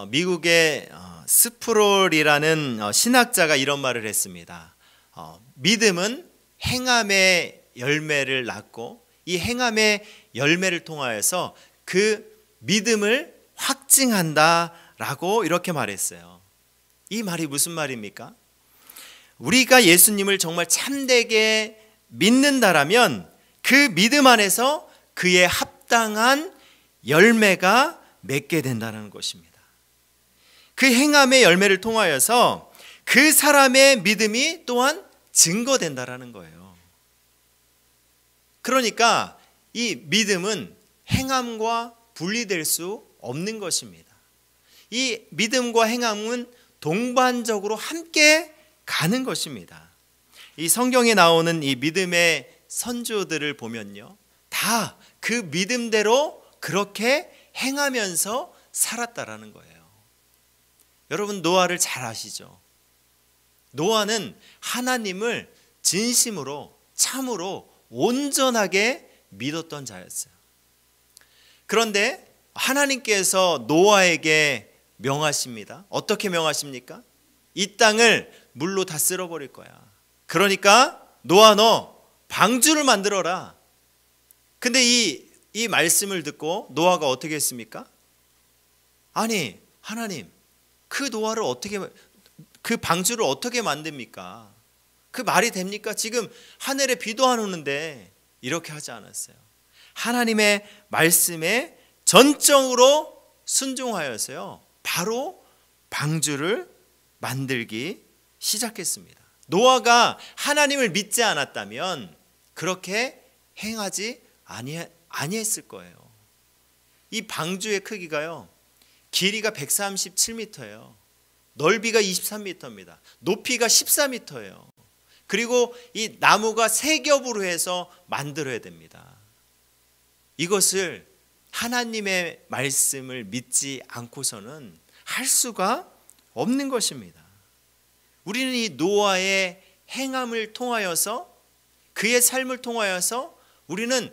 미국의 스프롤이라는 신학자가 이런 말을 했습니다. 믿음은 행함의 열매를 낳고 이 행함의 열매를 통하여서 그 믿음을 확증한다라고 이렇게 말했어요. 이 말이 무슨 말입니까? 우리가 예수님을 정말 참되게 믿는다라면 그 믿음 안에서 그의 합당한 열매가 맺게 된다는 것입니다. 그 행함의 열매를 통하여서 그 사람의 믿음이 또한 증거된다라는 거예요. 그러니까 이 믿음은 행함과 분리될 수 없는 것입니다. 이 믿음과 행함은 동반적으로 함께 가는 것입니다. 이 성경에 나오는 이 믿음의 선조들을 보면요, 다 그 믿음대로 그렇게 행하면서 살았다라는 거예요. 여러분, 노아를 잘 아시죠? 노아는 하나님을 진심으로 참으로 온전하게 믿었던 자였어요. 그런데 하나님께서 노아에게 명하십니다. 어떻게 명하십니까? 이 땅을 물로 다 쓸어버릴 거야. 그러니까 노아, 너 방주를 만들어라. 근데 이 말씀을 듣고 노아가 어떻게 했습니까? 아니, 하나님, 그 노아를 어떻게, 그 방주를 어떻게 만듭니까? 그 말이 됩니까? 지금 하늘에 비도 안 오는데. 이렇게 하지 않았어요. 하나님의 말씀에 전적으로 순종하여서요, 바로 방주를 만들기 시작했습니다. 노아가 하나님을 믿지 않았다면 그렇게 행하지 아니했을 거예요. 이 방주의 크기가요, 길이가 137m예요. 넓이가 23m입니다. 높이가 14m예요. 그리고 이 나무가 3겹으로 해서 만들어야 됩니다. 이것을 하나님의 말씀을 믿지 않고서는 할 수가 없는 것입니다. 우리는 이 노아의 행함을 통하여서, 그의 삶을 통하여서 우리는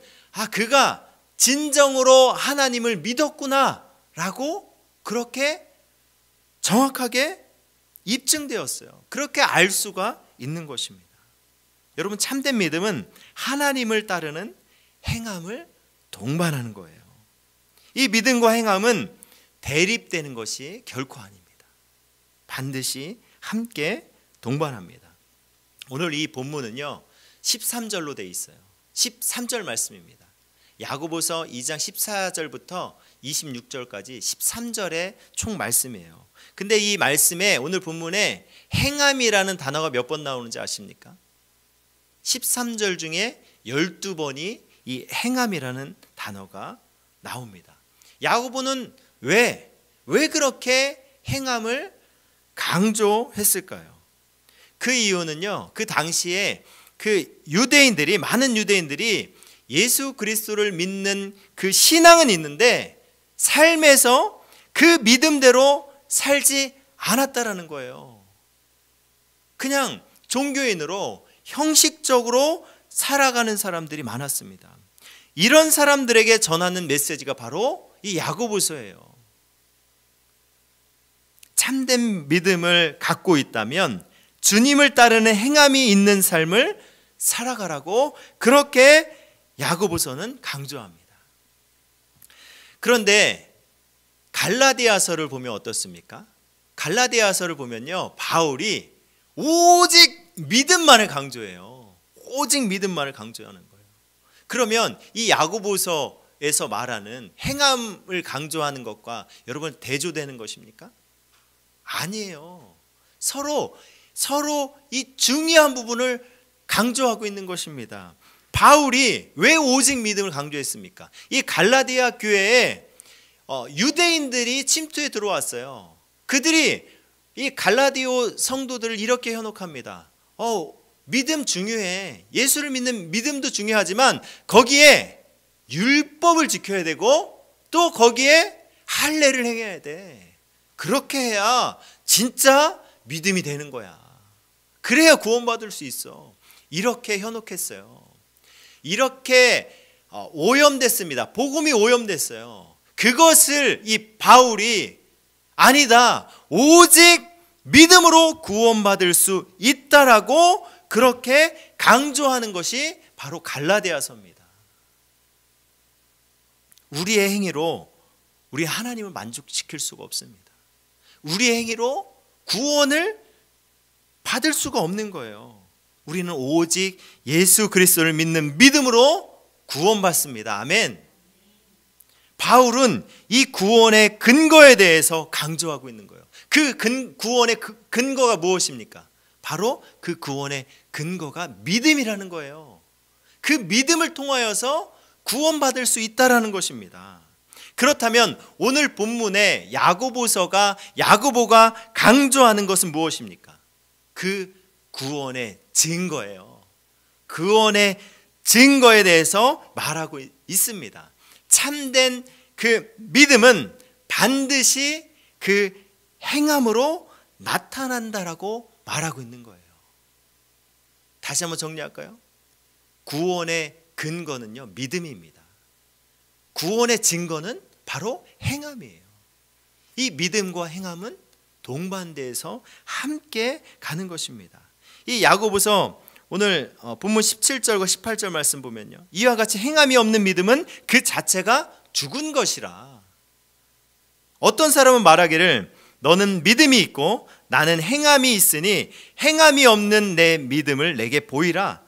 그가 진정으로 하나님을 믿었구나 라고 그렇게 정확하게 입증되었어요. 그렇게 알 수가 있는 것입니다. 여러분, 참된 믿음은 하나님을 따르는 행함을 동반하는 거예요. 이 믿음과 행함은 대립되는 것이 결코 아닙니다. 반드시 함께 동반합니다. 오늘 이 본문은요, 13절로 되어 있어요. 13절 말씀입니다. 야고보서 2장 14절부터 26절까지 13절의 총 말씀이에요. 근데 이 말씀에, 오늘 본문에 행함이라는 단어가 몇 번 나오는지 아십니까? 13절 중에 12번이 이 행함이라는 단어가 나옵니다. 야고보는 왜 그렇게 행함을 강조했을까요? 그 이유는요, 그 당시에 그 유대인들이, 많은 유대인들이 예수 그리스도를 믿는 그 신앙은 있는데 삶에서 그 믿음대로 살지 않았다라는 거예요. 그냥 종교인으로 형식적으로 살아가는 사람들이 많았습니다. 이런 사람들에게 전하는 메시지가 바로 이 야고보서예요. 참된 믿음을 갖고 있다면 주님을 따르는 행함이 있는 삶을 살아가라고 그렇게 야고보서는 강조합니다. 그런데 갈라디아서를 보면 어떻습니까? 갈라디아서를 보면요, 바울이 오직 믿음만을 강조해요. 오직 믿음만을 강조하는 거예요. 그러면 이 야고보서에서 말하는 행함을 강조하는 것과 여러분 대조되는 것입니까? 아니에요. 서로 이 중요한 부분을 강조하고 있는 것입니다. 바울이 왜 오직 믿음을 강조했습니까? 이 갈라디아 교회에 유대인들이 침투해 들어왔어요. 그들이 이 갈라디오 성도들을 이렇게 현혹합니다. 믿음 중요해. 예수를 믿는 믿음도 중요하지만 거기에 율법을 지켜야 되고 또 거기에 할례를 행해야 돼. 그렇게 해야 진짜 믿음이 되는 거야. 그래야 구원받을 수 있어. 이렇게 현혹했어요. 이렇게 오염됐습니다. 복음이 오염됐어요. 그것을 이 바울이 아니다. 오직 믿음으로 구원받을 수 있다라고 그렇게 강조하는 것이 바로 갈라디아서입니다. 우리의 행위로 우리 하나님을 만족시킬 수가 없습니다. 우리의 행위로 구원을 받을 수가 없는 거예요. 우리는 오직 예수 그리스도를 믿는 믿음으로 구원받습니다. 아멘. 바울은 이 구원의 근거에 대해서 강조하고 있는 거예요. 그 구원의 근거가 무엇입니까? 바로 그 구원의 근거가 믿음이라는 거예요. 그 믿음을 통하여서 구원받을 수 있다라는 것입니다. 그렇다면 오늘 본문의 야고보가 강조하는 것은 무엇입니까? 그 구원의 증거예요. 구원의 증거에 대해서 말하고 있습니다. 참된 그 믿음은 반드시 그 행함으로 나타난다라고 말하고 있는 거예요. 다시 한번 정리할까요? 구원의 근거는요, 믿음입니다. 구원의 증거는 바로 행함이에요. 이 믿음과 행함은 동반돼서 함께 가는 것입니다. 이 야고보서 오늘 본문 17절과 18절 말씀 보면요, 이와 같이 행함이 없는 믿음은 그 자체가 죽은 것이라. 어떤 사람은 말하기를 너는 믿음이 있고 나는 행함이 있으니 행함이 없는 내 믿음을 내게 보이라.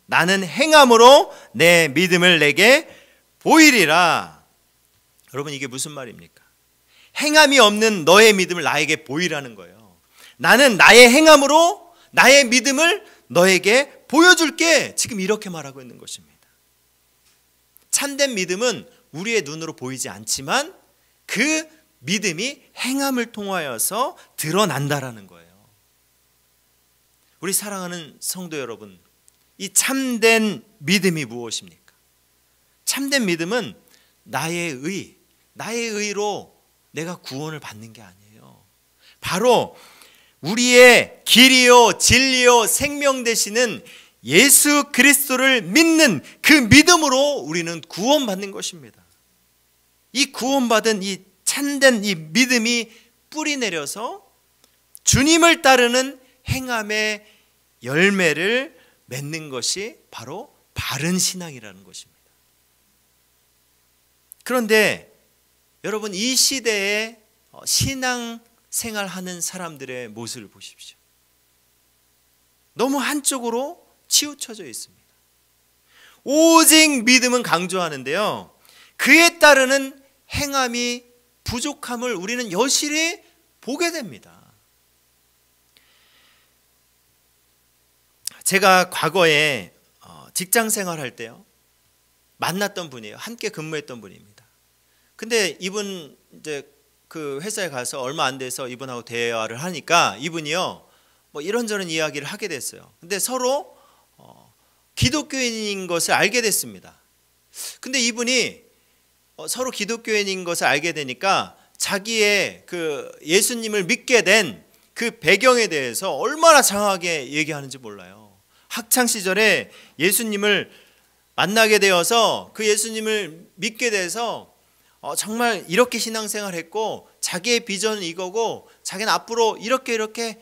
나는 행함으로 내 믿음을 내게 보이리라. 여러분, 이게 무슨 말입니까? 행함이 없는 너의 믿음을 나에게 보이라는 거예요. 나는 나의 행함으로 나의 믿음을 너에게 보여줄게. 지금 이렇게 말하고 있는 것입니다. 참된 믿음은 우리의 눈으로 보이지 않지만 그 믿음이 행함을 통하여서 드러난다라는 거예요. 우리 사랑하는 성도 여러분, 이 참된 믿음이 무엇입니까? 참된 믿음은 나의 의로 내가 구원을 받는 게 아니에요. 바로 우리의 길이요 진리요 생명 되시는 예수 그리스도를 믿는 그 믿음으로 우리는 구원받는 것입니다. 이 구원받은 이 참된 이 믿음이 뿌리 내려서 주님을 따르는 행함의 열매를 맺는 것이 바로 바른 신앙이라는 것입니다. 그런데 여러분, 이 시대에 신앙 생활하는 사람들의 모습을 보십시오. 너무 한쪽으로 치우쳐져 있습니다. 오직 믿음은 강조하는데요, 그에 따르는 행함이 부족함을 우리는 여실히 보게 됩니다. 제가 과거에 직장 생활할 때요, 만났던 분이에요. 함께 근무했던 분입니다. 근데 이분 이제 그 회사에 가서 얼마 안 돼서 이분하고 대화를 하니까 이분이요, 뭐 이런저런 이야기를 하게 됐어요. 근데 서로 기독교인인 것을 알게 됐습니다. 근데 이분이 서로 기독교인인 것을 알게 되니까 자기의 그 예수님을 믿게 된 그 배경에 대해서 얼마나 장하게 얘기하는지 몰라요. 학창 시절에 예수님을 만나게 되어서 그 예수님을 믿게 돼서 정말 이렇게 신앙생활을 했고 자기의 비전은 이거고 자기는 앞으로 이렇게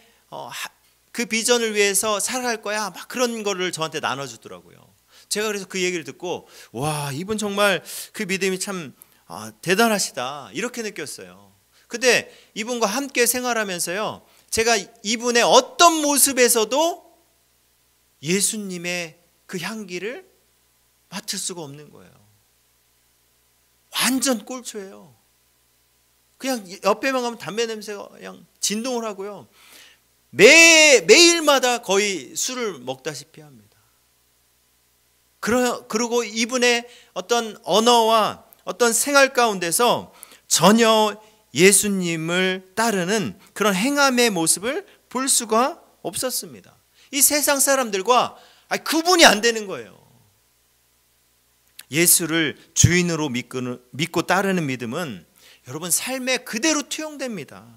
그 비전을 위해서 살아갈 거야, 막 그런 거를 저한테 나눠주더라고요. 제가 그래서 그 얘기를 듣고 와, 이분 정말 그 믿음이 참 대단하시다, 이렇게 느꼈어요. 근데 이분과 함께 생활하면서요, 제가 이분의 어떤 모습에서도 예수님의 그 향기를 맡을 수가 없는 거예요. 완전 꼴초예요. 그냥 옆에만 가면 담배 냄새가 그냥 진동을 하고요, 매일마다 거의 술을 먹다시피 합니다. 그리고 이분의 어떤 언어와 어떤 생활 가운데서 전혀 예수님을 따르는 그런 행함의 모습을 볼 수가 없었습니다. 이 세상 사람들과 구분이 안 되는 거예요. 예수를 주인으로 믿고 따르는 믿음은 여러분 삶에 그대로 투영됩니다.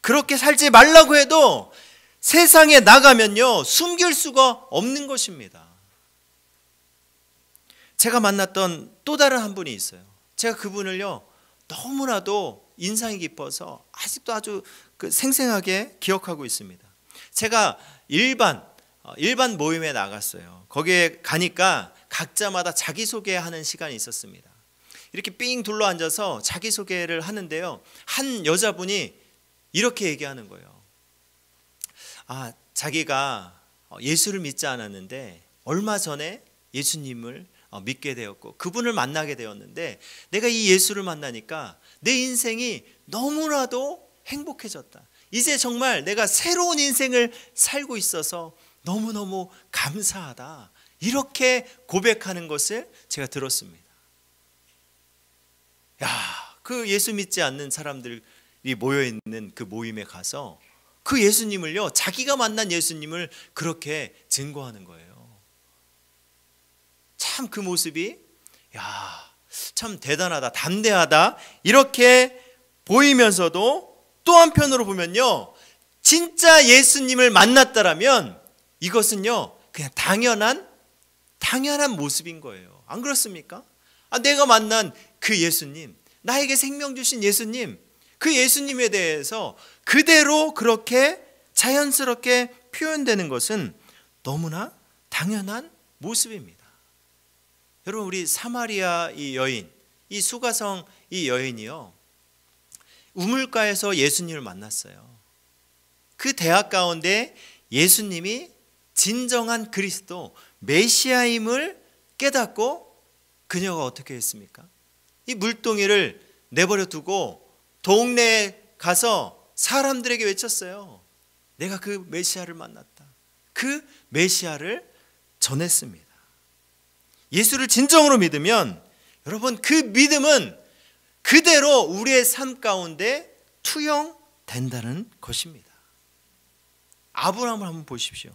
그렇게 살지 말라고 해도 세상에 나가면요, 숨길 수가 없는 것입니다. 제가 만났던 또 다른 한 분이 있어요. 제가 그분을요, 너무나도 인상이 깊어서 아직도 아주 생생하게 기억하고 있습니다. 제가 일반 모임에 나갔어요. 거기에 가니까 각자마다 자기소개하는 시간이 있었습니다. 이렇게 삥 둘러 앉아서 자기소개를 하는데요, 한 여자분이 이렇게 얘기하는 거예요. 자기가 예수를 믿지 않았는데 얼마 전에 예수님을 믿게 되었고 그분을 만나게 되었는데, 내가 이 예수를 만나니까 내 인생이 너무나도 행복해졌다. 이제 정말 내가 새로운 인생을 살고 있어서 너무너무 감사하다. 이렇게 고백하는 것을 제가 들었습니다. 그 예수 믿지 않는 사람들이 모여있는 그 모임에 가서 그 예수님을요, 자기가 만난 예수님을 그렇게 증거하는 거예요. 참 그 모습이 참 대단하다, 담대하다 이렇게 보이면서도, 또 한편으로 보면요, 진짜 예수님을 만났다라면 이것은요 그냥 당연한 모습인 거예요. 안 그렇습니까? 내가 만난 그 예수님, 나에게 생명 주신 예수님, 그 예수님에 대해서 그대로 그렇게 자연스럽게 표현되는 것은 너무나 당연한 모습입니다. 여러분, 우리 사마리아 이 여인, 이 수가성 이 여인이요, 우물가에서 예수님을 만났어요. 그 대학 가운데 예수님이 진정한 그리스도 메시아임을 깨닫고 그녀가 어떻게 했습니까? 이 물동이를 내버려 두고 동네에 가서 사람들에게 외쳤어요. 내가 그 메시아를 만났다. 그 메시아를 전했습니다. 예수를 진정으로 믿으면 여러분, 그 믿음은 그대로 우리의 삶 가운데 투영된다는 것입니다. 아브라함을 한번 보십시오.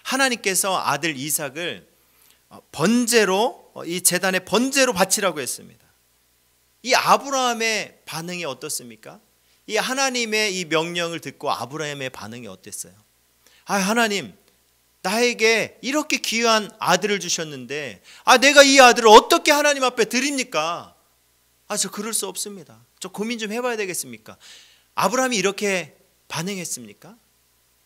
하나님께서 아들 이삭을 번제로, 이 제단의 번제로 바치라고 했습니다. 이 아브라함의 반응이 어떻습니까? 이 하나님의 이 명령을 듣고 아브라함의 반응이 어땠어요? 하나님, 나에게 이렇게 귀한 아들을 주셨는데 내가 이 아들을 어떻게 하나님 앞에 드립니까? 저 그럴 수 없습니다. 저 고민 좀 해봐야 되겠습니까? 아브라함이 이렇게 반응했습니까?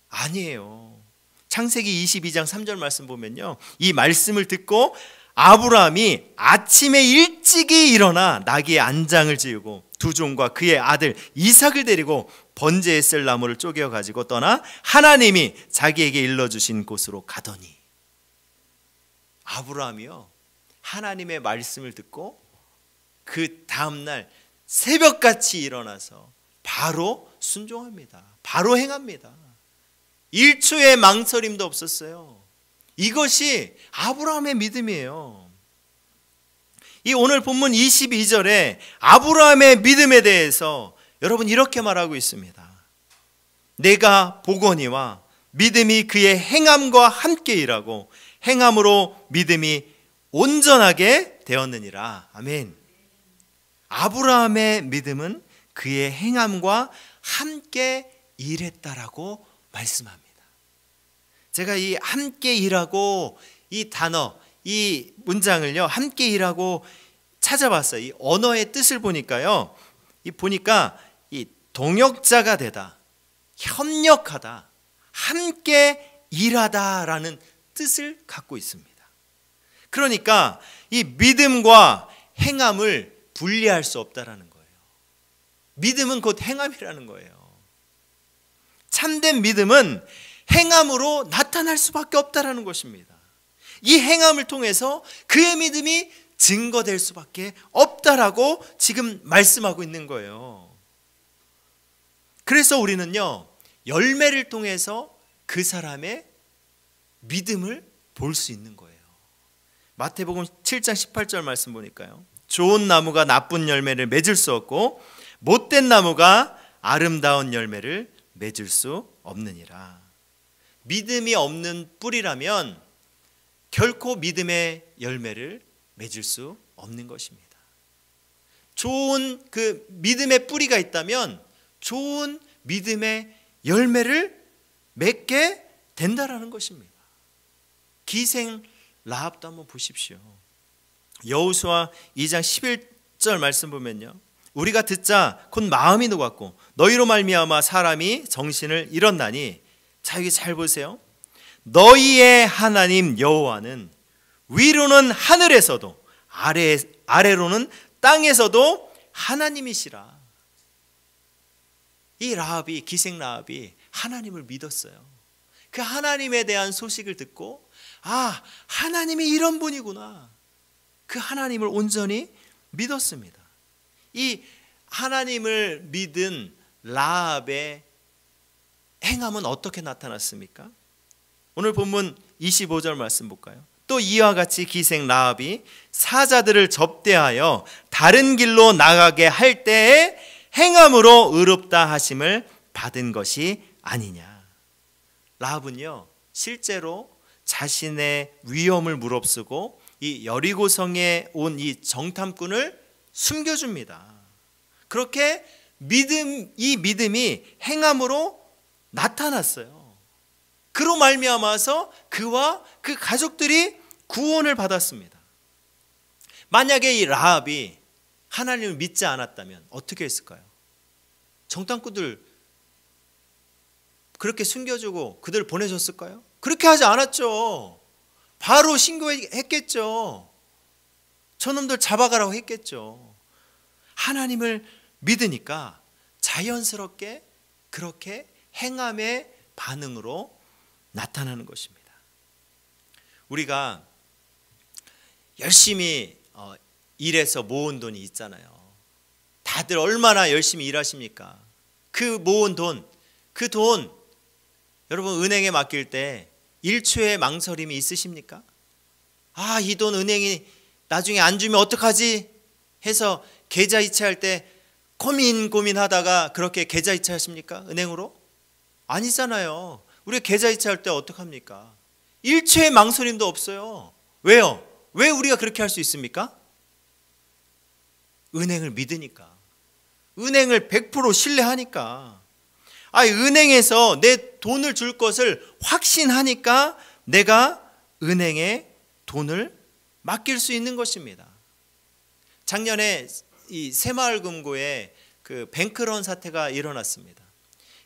아니에요. 창세기 22장 3절 말씀 보면요, 이 말씀을 듣고 아브라함이 아침에 일찍이 일어나 나귀의 안장을 지우고 두 종과 그의 아들 이삭을 데리고 번제에 쓸 나무를 쪼개어 가지고 떠나 하나님이 자기에게 일러주신 곳으로 가더니, 아브라함이요, 하나님의 말씀을 듣고 그 다음날 새벽같이 일어나서 바로 순종합니다. 바로 행합니다. 1초의 망설임도 없었어요. 이것이 아브라함의 믿음이에요. 이 오늘 본문 22절에 아브라함의 믿음에 대해서 여러분 이렇게 말하고 있습니다. 내가 보거니와 믿음이 그의 행함과 함께 일하고 행함으로 믿음이 온전하게 되었느니라. 아멘. 아브라함의 믿음은 그의 행함과 함께 일했다라고 말씀합니다. 제가 이 함께 일하고 이 단어, 이 문장을요, 함께 일하고 찾아봤어요. 이 언어의 뜻을 보니까요, 보니까 이 동역자가 되다, 협력하다, 함께 일하다라는 뜻을 갖고 있습니다. 그러니까 이 믿음과 행함을 분리할 수 없다라는 거예요. 믿음은 곧 행함이라는 거예요. 참된 믿음은 행함으로 나타날 수밖에 없다라는 것입니다. 이 행함을 통해서 그의 믿음이 증거될 수밖에 없다라고 지금 말씀하고 있는 거예요. 그래서 우리는요, 열매를 통해서 그 사람의 믿음을 볼 수 있는 거예요. 마태복음 7장 18절 말씀 보니까요, 좋은 나무가 나쁜 열매를 맺을 수 없고 못된 나무가 아름다운 열매를 맺을 수 없느니라. 믿음이 없는 뿌리라면 결코 믿음의 열매를 맺을 수 없는 것입니다. 좋은 그 믿음의 뿌리가 있다면 좋은 믿음의 열매를 맺게 된다라는 것입니다. 기생 라합도 한번 보십시오. 여호수아 2장 11절 말씀 보면요, 우리가 듣자 곧 마음이 녹았고 너희로 말미암아 사람이 정신을 잃었나니. 자, 여기 잘 보세요. 너희의 하나님 여호와는 위로는 하늘에서도 아래로는 땅에서도 하나님이시라. 이 라합이, 기생 라합이 하나님을 믿었어요. 그 하나님에 대한 소식을 듣고, 아, 하나님이 이런 분이구나. 그 하나님을 온전히 믿었습니다. 이 하나님을 믿은 라합의 행함은 어떻게 나타났습니까? 오늘 본문 25절 말씀 볼까요? 또 이와 같이 기생 라합이 사자들을 접대하여 다른 길로 나가게 할 때에 행함으로 의롭다 하심을 받은 것이 아니냐. 라합은요, 실제로 자신의 위험을 무릅쓰고 이 여리고성에 온 이 정탐꾼을 숨겨줍니다. 그렇게 이 믿음이 행함으로 나타났어요. 그로 말미암아서 그와 그 가족들이 구원을 받았습니다. 만약에 이 라합이 하나님을 믿지 않았다면 어떻게 했을까요? 정탐꾼들 그렇게 숨겨주고 그들 보내줬을까요? 그렇게 하지 않았죠. 바로 신고했겠죠. 저놈들 잡아가라고 했겠죠. 하나님을 믿으니까 자연스럽게 그렇게 행함의 반응으로 나타나는 것입니다. 우리가 열심히 일해서 모은 돈이 있잖아요. 다들 얼마나 열심히 일하십니까? 그 모은 돈, 그 돈 여러분 은행에 맡길 때 일초의 망설임이 있으십니까? 아, 이 돈 은행이 나중에 안 주면 어떡하지? 해서 계좌이체할 때 고민하다가 그렇게 계좌이체 하십니까? 은행으로? 아니잖아요. 우리가 계좌이체할 때 어떡합니까? 일초의 망설임도 없어요. 왜요? 왜 우리가 그렇게 할 수 있습니까? 은행을 믿으니까. 은행을 100% 신뢰하니까. 은행에서 내 돈을 줄 것을 확신하니까 내가 은행에 돈을 맡길 수 있는 것입니다. 작년에 이 새마을금고에 그 뱅크런 사태가 일어났습니다.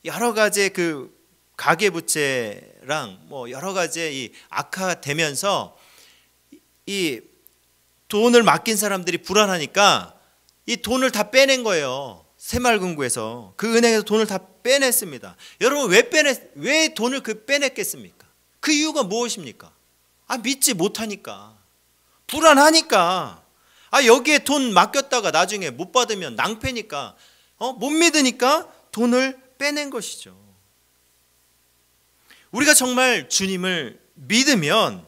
여러 가지 그 가계부채랑 뭐 여러 가지 이 악화되면서 이 돈을 맡긴 사람들이 불안하니까 이 돈을 다 빼낸 거예요. 새마을금고에서 그 은행에서 돈을 다 빼냈습니다. 여러분 왜 돈을 빼냈겠습니까? 그 이유가 무엇입니까? 믿지 못하니까, 불안하니까, 여기에 돈 맡겼다가 나중에 못 받으면 낭패니까, 못 믿으니까 돈을 빼낸 것이죠. 우리가 정말 주님을 믿으면,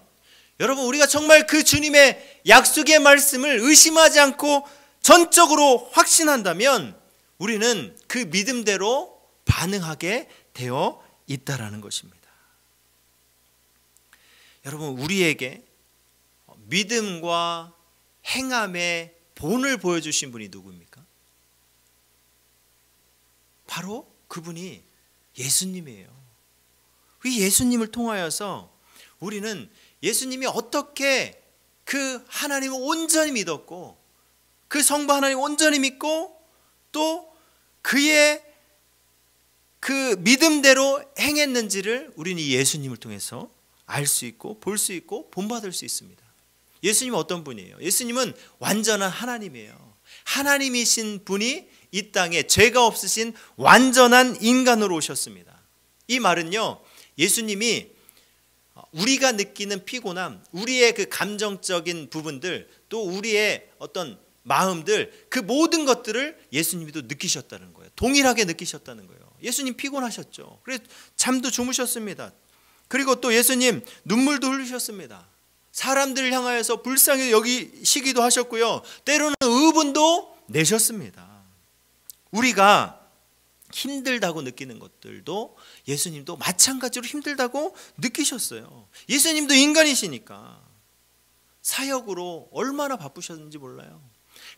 여러분 우리가 정말 그 주님의 약속의 말씀을 의심하지 않고 전적으로 확신한다면 우리는 그 믿음대로 반응하게 되어 있다라는 것입니다. 여러분 우리에게 믿음과 행함의 본을 보여주신 분이 누구입니까? 바로 그분이 예수님이에요. 이 예수님을 통하여서 우리는 예수님이 어떻게 그 하나님을 온전히 믿었고 그 성부 하나님 온전히 믿고 또 그의 그 믿음대로 행했는지를 우리는 이 예수님을 통해서 알 수 있고 볼 수 있고 본받을 수 있습니다. 예수님은 어떤 분이에요? 예수님은 완전한 하나님이에요. 하나님이신 분이 이 땅에 죄가 없으신 완전한 인간으로 오셨습니다. 이 말은요, 예수님이 우리가 느끼는 피곤함, 우리의 그 감정적인 부분들, 또 우리의 어떤 마음들, 그 모든 것들을 예수님도 느끼셨다는 거예요. 동일하게 느끼셨다는 거예요. 예수님 피곤하셨죠. 그래서 잠도 주무셨습니다. 그리고 또 예수님 눈물도 흘리셨습니다. 사람들을 향하여서 불쌍히 여기시기도 하셨고요. 때로는 의분도 내셨습니다. 우리가 힘들다고 느끼는 것들도 예수님도 마찬가지로 힘들다고 느끼셨어요. 예수님도 인간이시니까 사역으로 얼마나 바쁘셨는지 몰라요.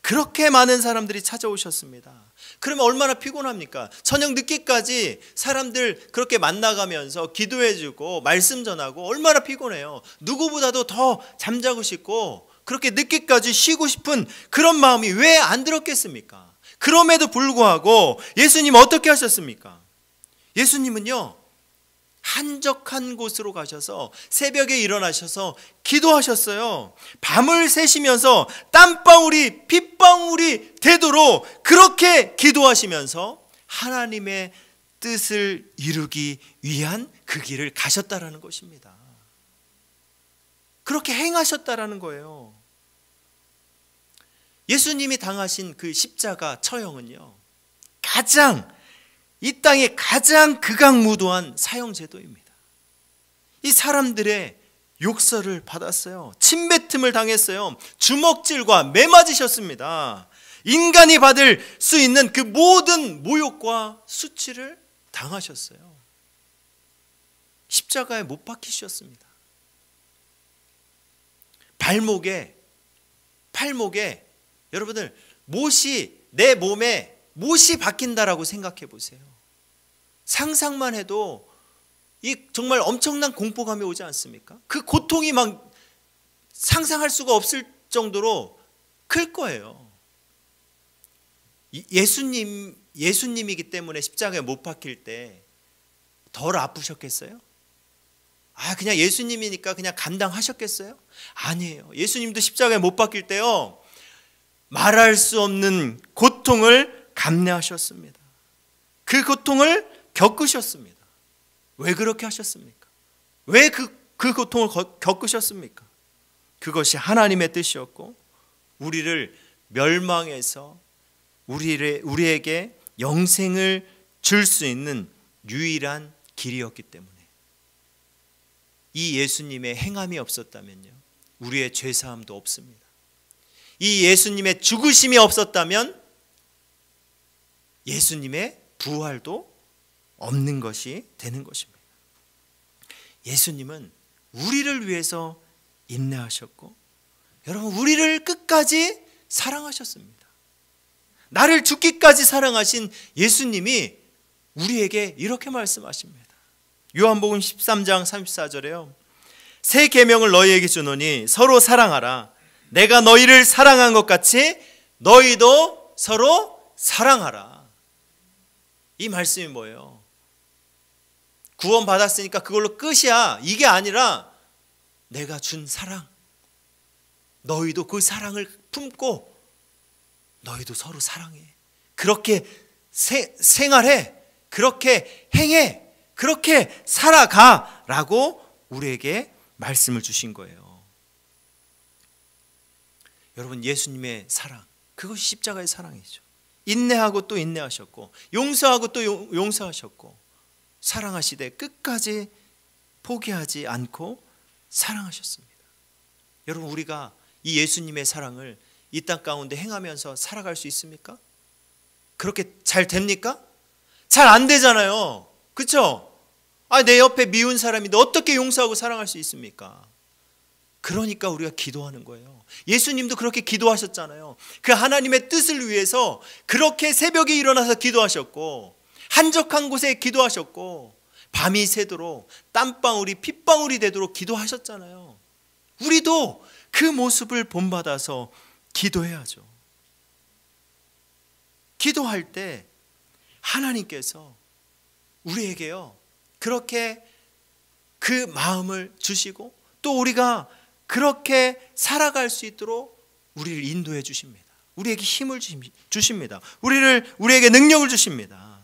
그렇게 많은 사람들이 찾아오셨습니다. 그러면 얼마나 피곤합니까? 저녁 늦게까지 사람들 그렇게 만나가면서 기도해주고 말씀 전하고 얼마나 피곤해요. 누구보다도 더 잠자고 싶고 그렇게 늦게까지 쉬고 싶은 그런 마음이 왜 안 들었겠습니까? 그럼에도 불구하고 예수님 어떻게 하셨습니까? 예수님은요, 한적한 곳으로 가셔서 새벽에 일어나셔서 기도하셨어요. 밤을 새시면서 땀방울이 핏방울이 되도록 그렇게 기도하시면서 하나님의 뜻을 이루기 위한 그 길을 가셨다라는 것입니다. 그렇게 행하셨다라는 거예요. 예수님이 당하신 그 십자가 처형은요, 이 땅의 가장 극악무도한 사형제도입니다. 이 사람들의 욕설을 받았어요. 침뱉음을 당했어요. 주먹질과 매맞으셨습니다. 인간이 받을 수 있는 그 모든 모욕과 수치를 당하셨어요. 십자가에 못 박히셨습니다. 팔목에 여러분들 내 몸에 못이 박힌다라고 생각해 보세요. 상상만 해도 이 정말 엄청난 공포감이 오지 않습니까? 그 고통이 막 상상할 수가 없을 정도로 클 거예요. 예수님이기 때문에 십자가에 못 박힐 때 덜 아프셨겠어요? 그냥 예수님이니까 그냥 감당하셨겠어요? 아니에요. 예수님도 십자가에 못 박힐 때요, 말할 수 없는 고통을 감내하셨습니다. 그 고통을 겪으셨습니다. 왜 그렇게 하셨습니까? 왜 그 고통을 겪으셨습니까? 그것이 하나님의 뜻이었고, 우리를 멸망해서 우리에게 영생을 줄 수 있는 유일한 길이었기 때문에, 이 예수님의 행함이 없었다면요, 우리의 죄사함도 없습니다. 이 예수님의 죽으심이 없었다면 예수님의 부활도 없는 것이 되는 것입니다. 예수님은 우리를 위해서 인내하셨고, 여러분, 우리를 끝까지 사랑하셨습니다. 나를 죽기까지 사랑하신 예수님이 우리에게 이렇게 말씀하십니다. 요한복음 13장 34절에요. 새 계명을 너희에게 주노니 서로 사랑하라. 내가 너희를 사랑한 것 같이 너희도 서로 사랑하라. 이 말씀이 뭐예요? 구원 받았으니까 그걸로 끝이야, 이게 아니라 내가 준 사랑, 너희도 그 사랑을 품고 너희도 서로 사랑해. 그렇게 생활해. 그렇게 행해. 그렇게 살아가라고 우리에게 말씀을 주신 거예요. 여러분, 예수님의 사랑, 그것이 십자가의 사랑이죠. 인내하고 또 인내하셨고, 용서하고 또 용서하셨고, 사랑하시되 끝까지 포기하지 않고 사랑하셨습니다. 여러분, 우리가 이 예수님의 사랑을 이 땅 가운데 행하면서 살아갈 수 있습니까? 그렇게 잘 됩니까? 잘 안 되잖아요. 그렇죠? 내 옆에 미운 사람인데 어떻게 용서하고 사랑할 수 있습니까? 그러니까 우리가 기도하는 거예요. 예수님도 그렇게 기도하셨잖아요. 그 하나님의 뜻을 위해서 그렇게 새벽에 일어나서 기도하셨고, 한적한 곳에 기도하셨고, 밤이 새도록 땀방울이 핏방울이 되도록 기도하셨잖아요. 우리도 그 모습을 본받아서 기도해야죠. 기도할 때 하나님께서 우리에게요, 그렇게 그 마음을 주시고, 또 우리가 그렇게 살아갈 수 있도록 우리를 인도해 주십니다. 우리에게 힘을 주십니다. 우리에게 능력을 주십니다.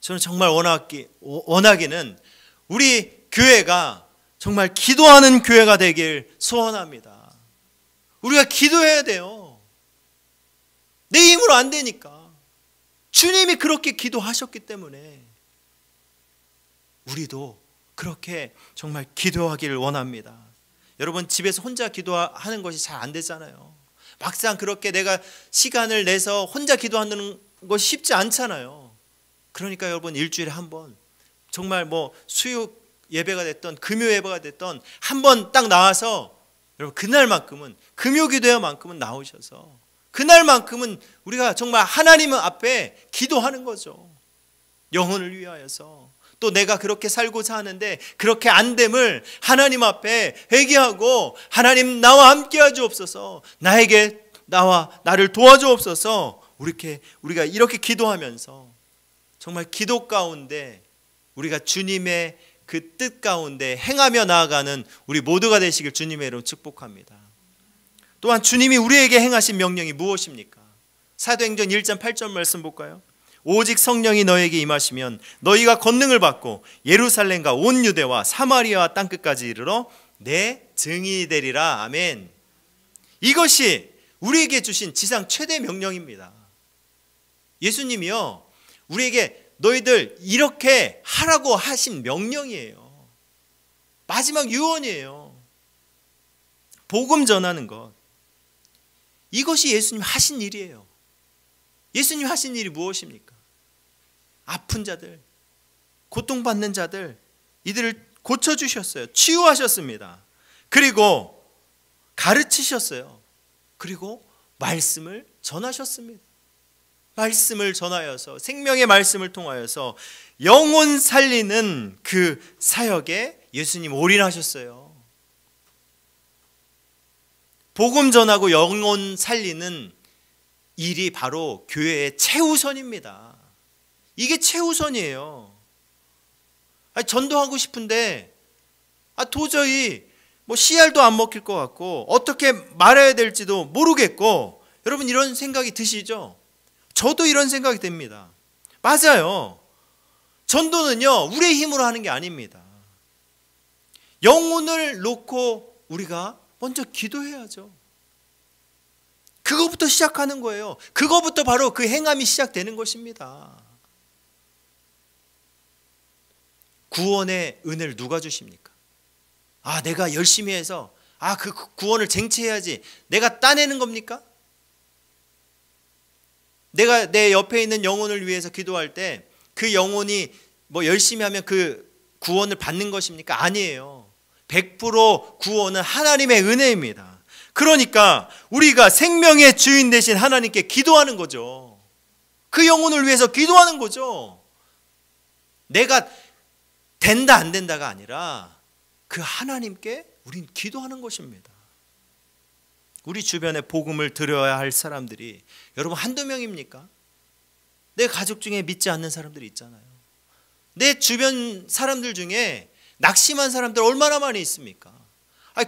저는 정말 원하기는 우리 교회가 정말 기도하는 교회가 되길 소원합니다. 우리가 기도해야 돼요. 내 힘으로 안 되니까. 주님이 그렇게 기도하셨기 때문에 우리도 그렇게 정말 기도하기를 원합니다. 여러분, 집에서 혼자 기도하는 것이 잘 안 되잖아요. 막상 그렇게 내가 시간을 내서 혼자 기도하는 것이 쉽지 않잖아요. 그러니까 여러분, 일주일에 한 번, 정말 수요 예배가 됐던 금요 예배가 됐던 한 번 딱 나와서, 여러분, 그날만큼은, 금요 기도회만큼은 나오셔서 그날만큼은 우리가 정말 하나님 앞에 기도하는 거죠. 영혼을 위하여서. 또 내가 그렇게 살고자 하는데 그렇게 안 됨을 하나님 앞에 회개하고, 하나님 나와 함께 하주옵소서, 나를 도와주옵소서, 우리가 이렇게 기도하면서 정말 기도 가운데 우리가 주님의 그 뜻 가운데 행하며 나아가는 우리 모두가 되시길 주님의 이름으로 축복합니다. 또한 주님이 우리에게 행하신 명령이 무엇입니까? 사도행전 1장 8절 말씀 볼까요? 오직 성령이 너에게 임하시면 너희가 권능을 받고 예루살렘과 온 유대와 사마리아와 땅끝까지 이르러 내 증인이 되리라. 아멘. 이것이 우리에게 주신 지상 최대 명령입니다. 예수님이요, 우리에게 너희들 이렇게 하라고 하신 명령이에요. 마지막 유언이에요. 복음 전하는 것. 이것이 예수님 하신 일이에요. 예수님 하신 일이 무엇입니까? 아픈 자들, 고통받는 자들, 이들을 고쳐주셨어요. 치유하셨습니다. 그리고 가르치셨어요. 그리고 말씀을 전하셨습니다. 말씀을 전하여서 생명의 말씀을 통하여서 영혼 살리는 그 사역에 예수님 올인하셨어요. 복음 전하고 영혼 살리는 일이 바로 교회의 최우선입니다. 이게 최우선이에요. 전도하고 싶은데 도저히 씨알도 안 먹힐 것 같고 어떻게 말해야 될지도 모르겠고, 여러분 이런 생각이 드시죠? 저도 이런 생각이 듭니다. 맞아요. 전도는요, 우리의 힘으로 하는 게 아닙니다. 영혼을 놓고 우리가 먼저 기도해야죠. 그거부터 시작하는 거예요. 그거부터 바로 그 행함이 시작되는 것입니다. 구원의 은혜를 누가 주십니까? 내가 열심히 해서 그 구원을 쟁취해야지, 내가 따내는 겁니까? 내가 내 옆에 있는 영혼을 위해서 기도할 때 그 영혼이 열심히 하면 그 구원을 받는 것입니까? 아니에요. 100% 구원은 하나님의 은혜입니다. 그러니까 우리가 생명의 주인 되신 하나님께 기도하는 거죠. 그 영혼을 위해서 기도하는 거죠. 내가 된다 안 된다가 아니라 그 하나님께 우린 기도하는 것입니다. 우리 주변에 복음을 들어야 할 사람들이 여러분 한두 명입니까? 내 가족 중에 믿지 않는 사람들이 있잖아요. 내 주변 사람들 중에 낙심한 사람들 얼마나 많이 있습니까?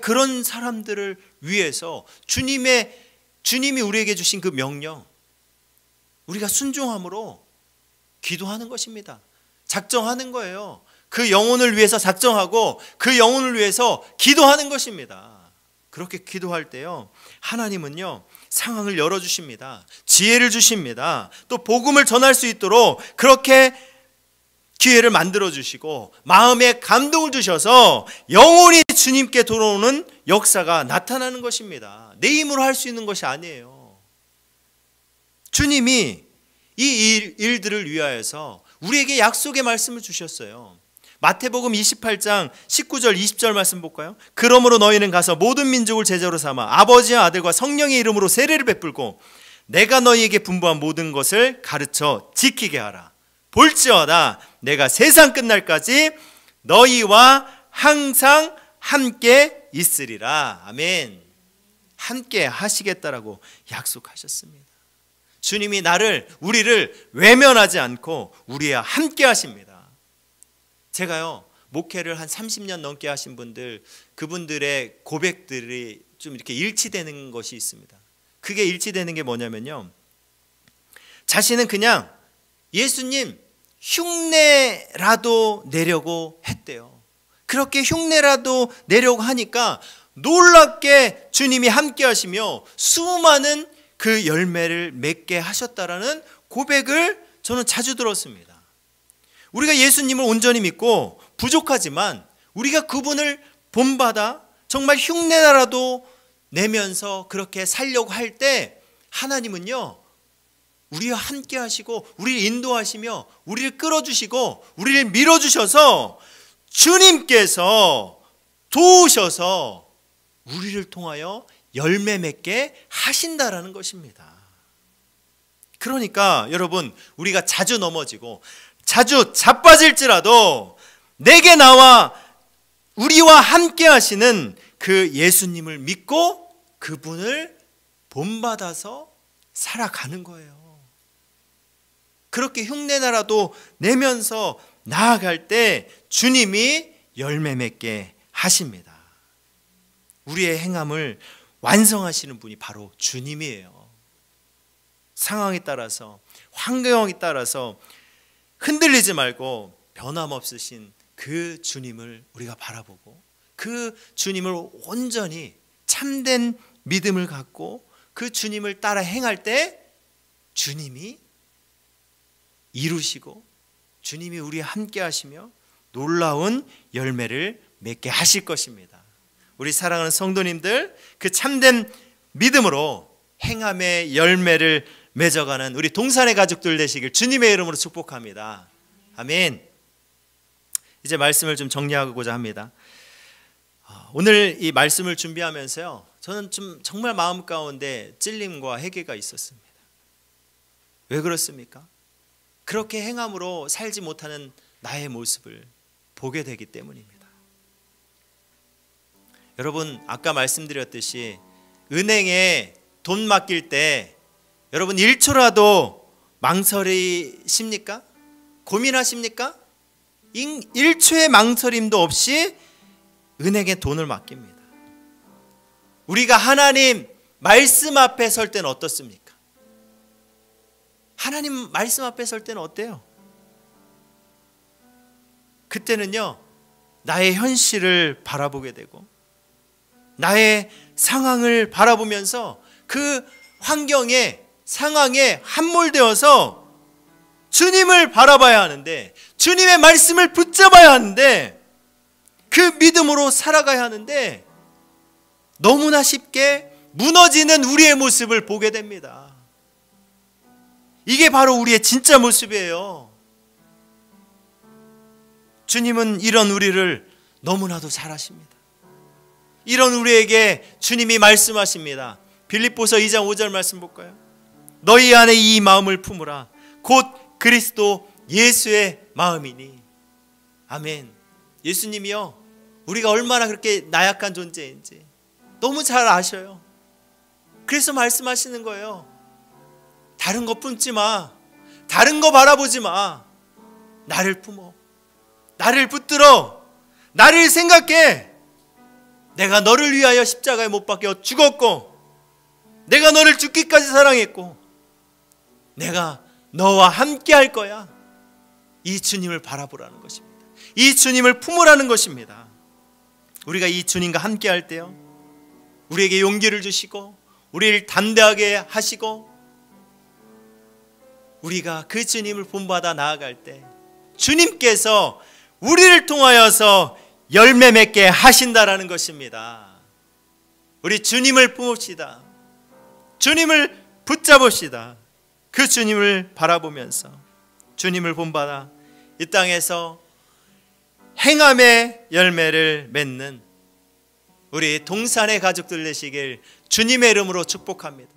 그런 사람들을 위해서 주님이 우리에게 주신 그 명령, 우리가 순종함으로 기도하는 것입니다. 작정하는 거예요. 그 영혼을 위해서 작정하고 그 영혼을 위해서 기도하는 것입니다. 그렇게 기도할 때요, 하나님은요 상황을 열어주십니다. 지혜를 주십니다. 또 복음을 전할 수 있도록 그렇게 기회를 만들어주시고 마음에 감동을 주셔서 영혼이 주님께 돌아오는 역사가 나타나는 것입니다. 내 힘으로 할 수 있는 것이 아니에요. 주님이 이 일들을 위하여서 우리에게 약속의 말씀을 주셨어요. 마태복음 28장 19절 20절 말씀 볼까요? 그러므로 너희는 가서 모든 민족을 제자로 삼아 아버지와 아들과 성령의 이름으로 세례를 베풀고 내가 너희에게 분부한 모든 것을 가르쳐 지키게 하라. 볼지어다 내가 세상 끝날까지 너희와 항상 함께 있으리라. 아멘. 함께 하시겠다라고 약속하셨습니다. 주님이 우리를 외면하지 않고 우리와 함께 하십니다. 제가요 목회를 한 30년 넘게 하신 분들, 그분들의 고백들이 좀 이렇게 일치되는 것이 있습니다. 그게 일치되는 게 뭐냐면요, 자신은 그냥 예수님 흉내라도 내려고 했대요. 그렇게 흉내라도 내려고 하니까 놀랍게 주님이 함께 하시며 수많은 그 열매를 맺게 하셨다라는 고백을 저는 자주 들었습니다. 우리가 예수님을 온전히 믿고 부족하지만 우리가 그분을 본받아 정말 흉내라도 내면서 그렇게 살려고 할 때 하나님은요 우리와 함께 하시고 우리를 인도하시며 우리를 끌어주시고 우리를 밀어주셔서 주님께서 도우셔서 우리를 통하여 열매 맺게 하신다라는 것입니다. 그러니까 여러분, 우리가 자주 넘어지고 자주 자빠질지라도 내게 나와 우리와 함께 하시는 그 예수님을 믿고 그분을 본받아서 살아가는 거예요. 그렇게 흉내나라도 내면서 나아갈 때 주님이 열매 맺게 하십니다. 우리의 행함을 완성하시는 분이 바로 주님이에요. 상황에 따라서, 환경에 따라서 흔들리지 말고 변함없으신 그 주님을 우리가 바라보고 그 주님을 온전히 참된 믿음을 갖고 그 주님을 따라 행할 때 주님이 이루시고 주님이 우리와 함께 하시며 놀라운 열매를 맺게 하실 것입니다. 우리 사랑하는 성도님들, 그 참된 믿음으로 행함의 열매를 맺어가는 우리 동산의 가족들 되시길 주님의 이름으로 축복합니다. 아멘. 이제 말씀을 좀 정리하고자 합니다. 오늘 이 말씀을 준비하면서요, 저는 좀 정말 마음 가운데 찔림과 회개가 있었습니다. 왜 그렇습니까? 그렇게 행함으로 살지 못하는 나의 모습을 보게 되기 때문입니다. 여러분, 아까 말씀드렸듯이 은행에 돈 맡길 때 여러분 1초라도 망설이십니까? 고민하십니까? 1초의 망설임도 없이 은행에 돈을 맡깁니다. 우리가 하나님 말씀 앞에 설 때는 어떻습니까? 하나님 말씀 앞에 설 때는 어때요? 그때는요, 나의 현실을 바라보게 되고 나의 상황을 바라보면서 그 환경에, 상황에 함몰되어서 주님을 바라봐야 하는데, 주님의 말씀을 붙잡아야 하는데, 그 믿음으로 살아가야 하는데 너무나 쉽게 무너지는 우리의 모습을 보게 됩니다. 이게 바로 우리의 진짜 모습이에요. 주님은 이런 우리를 너무나도 잘 아십니다. 이런 우리에게 주님이 말씀하십니다. 빌립보서 2장 5절 말씀 볼까요? 너희 안에 이 마음을 품으라. 곧 그리스도 예수의 마음이니. 아멘. 예수님이요, 우리가 얼마나 그렇게 나약한 존재인지 너무 잘 아셔요. 그래서 말씀하시는 거예요. 다른 거 품지 마. 다른 거 바라보지 마. 나를 품어. 나를 붙들어. 나를 생각해. 내가 너를 위하여 십자가에 못 박혀 죽었고, 내가 너를 죽기까지 사랑했고, 내가 너와 함께 할 거야. 이 주님을 바라보라는 것입니다. 이 주님을 품으라는 것입니다. 우리가 이 주님과 함께 할 때요, 우리에게 용기를 주시고 우리를 담대하게 하시고 우리가 그 주님을 본받아 나아갈 때 주님께서 우리를 통하여서 열매 맺게 하신다라는 것입니다. 우리 주님을 품읍시다. 주님을 붙잡읍시다. 그 주님을 바라보면서 주님을 본받아 이 땅에서 행함의 열매를 맺는 우리 동산의 가족들 되시길 주님의 이름으로 축복합니다.